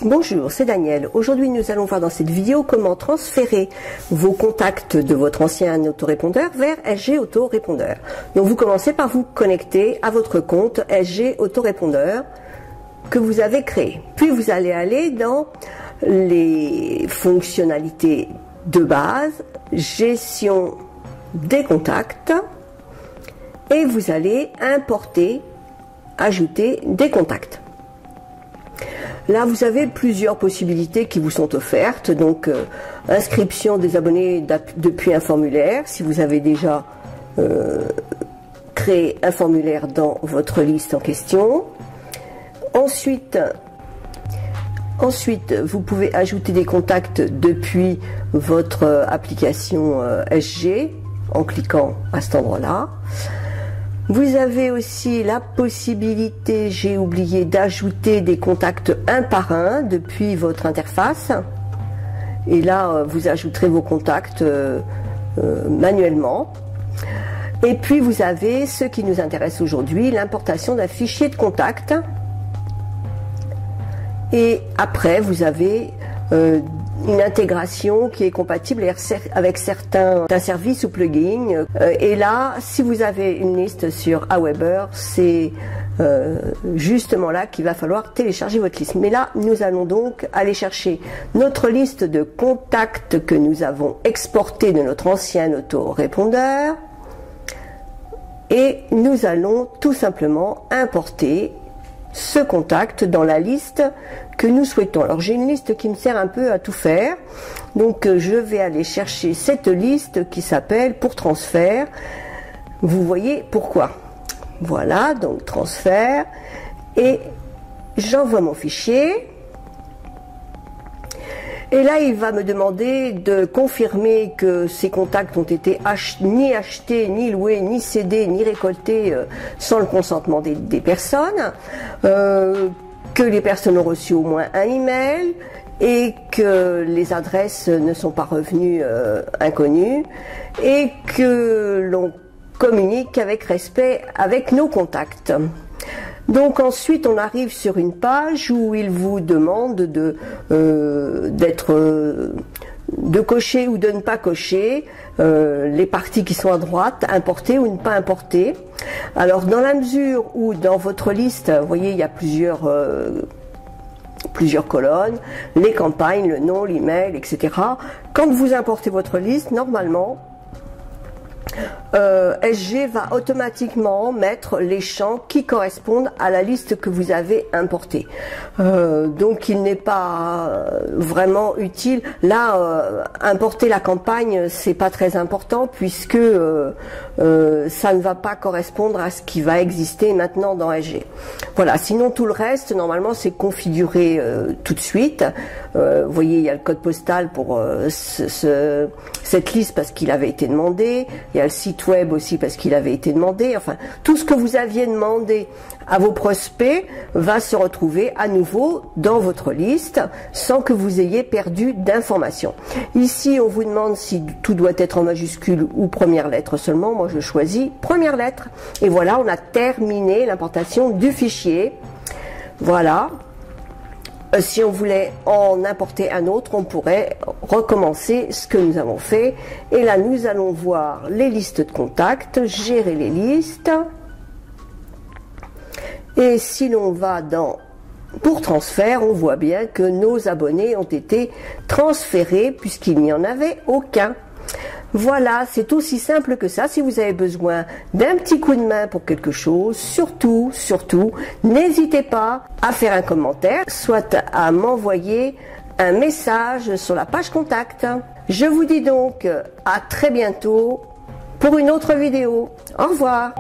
Bonjour, c'est Daniel. Aujourd'hui, nous allons voir dans cette vidéo comment transférer vos contacts de votre ancien autorépondeur vers SG Autorépondeur. Donc, vous commencez par vous connecter à votre compte SG Autorépondeur que vous avez créé. Puis, vous allez aller dans les fonctionnalités de base, gestion des contacts, et vous allez importer, ajouter des contacts. Là, vous avez plusieurs possibilités qui vous sont offertes. Donc, inscription des abonnés depuis un formulaire, si vous avez déjà créé un formulaire dans votre liste en question. Ensuite, vous pouvez ajouter des contacts depuis votre application SG en cliquant à cet endroit-là. Vous avez aussi la possibilité, j'ai oublié, d'ajouter des contacts un par un depuis votre interface. Et là, vous ajouterez vos contacts manuellement. Et puis, vous avez ce qui nous intéresse aujourd'hui, l'importation d'un fichier de contact. Et après, vous avez une intégration qui est compatible avec certains services ou plugins. Et là, si vous avez une liste sur Aweber, c'est justement là qu'il va falloir télécharger votre liste. Mais là, nous allons donc aller chercher notre liste de contacts que nous avons exportés de notre ancien autorépondeur. Et nous allons tout simplement importer ce contact dans la liste que nous souhaitons. Alors j'ai une liste qui me sert un peu à tout faire, donc je vais aller chercher cette liste qui s'appelle pour transfert. Vous voyez pourquoi. Voilà, donc transfert, et j'envoie mon fichier. Et là, il va me demander de confirmer que ces contacts ont été ni achetés, ni loués, ni cédés, ni récoltés sans le consentement des personnes, que les personnes ont reçu au moins un email et que les adresses ne sont pas revenues inconnues et que l'on communique avec respect avec nos contacts. Donc ensuite on arrive sur une page où il vous demande de cocher ou de ne pas cocher les parties qui sont à droite, importer ou ne pas importer. Alors dans la mesure où dans votre liste, vous voyez, il y a plusieurs colonnes, les campagnes, le nom, l'email, etc. Quand vous importez votre liste, normalement SG va automatiquement mettre les champs qui correspondent à la liste que vous avez importée. Donc il n'est pas vraiment utile. Là, importer la campagne, c'est pas très important puisque ça ne va pas correspondre à ce qui va exister maintenant dans SG. Voilà. Sinon tout le reste, normalement, c'est configuré tout de suite. Vous voyez, il y a le code postal pour cette liste parce qu'il avait été demandé. Il y a le site web aussi parce qu'il avait été demandé. Enfin, tout ce que vous aviez demandé à vos prospects va se retrouver à nouveau dans votre liste sans que vous ayez perdu d'informations. Ici, on vous demande si tout doit être en majuscule ou première lettre seulement. Moi, je choisis première lettre. Et voilà, on a terminé l'importation du fichier. Voilà. Si on voulait en importer un autre, on pourrait recommencer ce que nous avons fait. Et là, nous allons voir les listes de contacts, gérer les listes. Et si l'on va dans pour transfert, on voit bien que nos abonnés ont été transférés puisqu'il n'y en avait aucun. Voilà, c'est aussi simple que ça. Si vous avez besoin d'un petit coup de main pour quelque chose, surtout, n'hésitez pas à faire un commentaire, soit à m'envoyer un message sur la page contact. Je vous dis donc à très bientôt pour une autre vidéo. Au revoir.